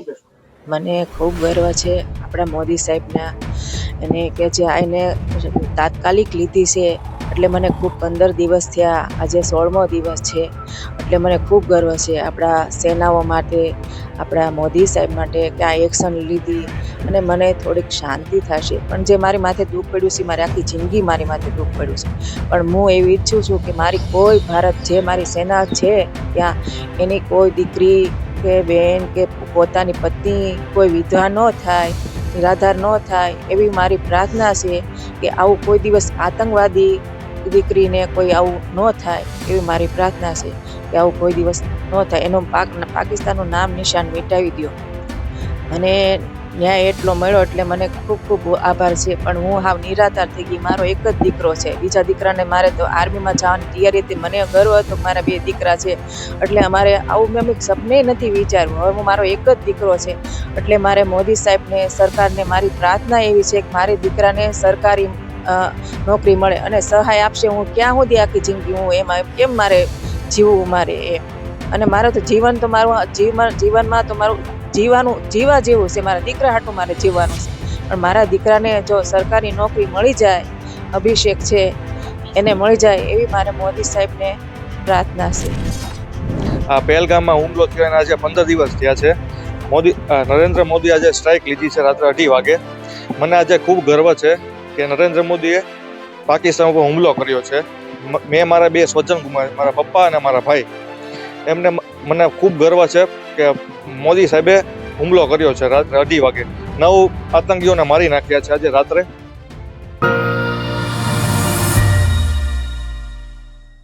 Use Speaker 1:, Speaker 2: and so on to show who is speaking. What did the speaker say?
Speaker 1: શું કહેશો?
Speaker 2: મને ખૂબ ગર્વ છે આપણા મોદી સાહેબના, અને કે જે આને તાત્કાલિક લીધી છે એટલે મને ખૂબ 15 દિવસ થયા, આજે 16મો દિવસ છે. એટલે મને ખૂબ ગર્વ છે આપણા સેનાઓ માટે, આપણા મોદી સાહેબ માટે કે આ એક્શન લીધી. અને મને થોડીક શાંતિ થશે, પણ જે મારી માથે દુઃખ પડ્યું છે, મારી આખી જિંદગી મારી માથે દુઃખ પડ્યું છે, પણ હું એવું ઈચ્છું છું કે મારી કોઈ ભારત જે મારી સેના છે ત્યાં એની કોઈ દીકરી કે બેન કે પોતાની પત્ની કોઈ વિધવા ન થાય, નિરાધાર ન થાય, એવી મારી પ્રાર્થના છે કે આવું કોઈ દિવસ આતંકવાદી દીકરીને કોઈ આવું ન થાય, એવી મારી પ્રાર્થના છે કે આવું કોઈ દિવસ ન થાય. એનું પાકિસ્તાનનું નામ નિશાન મિટાવી દો. મને ન્યાય એટલો મળ્યો એટલે મને ખૂબ ખૂબ આભાર છે, પણ હું હાવ નિરાધાર થઈ ગઈ. મારો એક જ દીકરો છે, બીજા દીકરાને મારે તો આર્મીમાં જવાની તૈયારી હતી. મને ગર્વ હતો કે મારા 2 દીકરા છે, એટલે અમારે આવું મેં સપને નથી વિચાર્યું. હવે હું મારો એક જ દીકરો છે, એટલે મારે મોદી સાહેબને, સરકારને મારી પ્રાર્થના એવી છે કે મારી દીકરાને સરકારી નોકરી મળે અને સહાય આપશે. હું ક્યાં સુધી આખી જિંદગી હું એમાં કેમ મારે જીવવું મારે એમ. અને મારે તો જીવન તો મારું જીવનમાં તો મારું જીવા જેવું છે. મારા દીકરા હાટું મારે જીવવાનું છે, પણ મારા દીકરાને જો સરકારી નોકરી મળી જાય, અભિષેક છે એને મળી જાય, એવી મારે મોદી સાહેબને પ્રાર્થના છે.
Speaker 1: આ પહેલગામમાં હુમલો થયો આજે 15 દિવસ થયા છે. નરેન્દ્ર મોદી આજે સ્ટ્રાઇક લીધી છે રાત્રે 2:30 વાગે. મને આજે ખૂબ ગર્વ છે કે નરેન્દ્ર મોદીએ પાકિસ્તાન ઉપર હુમલો કર્યો છે. મેં મારા 2 સ્વજન ગુમાવ્યા, મારા પપ્પા અને મારા ભાઈ. એમને મને ખૂબ ગર્વ છે કે મોદી સાહેબે હુમલો કર્યો છે રાત્રે 2:30 વાગે. 9 આતંકીઓને મારી નાખ્યા છે આજે રાત્રે.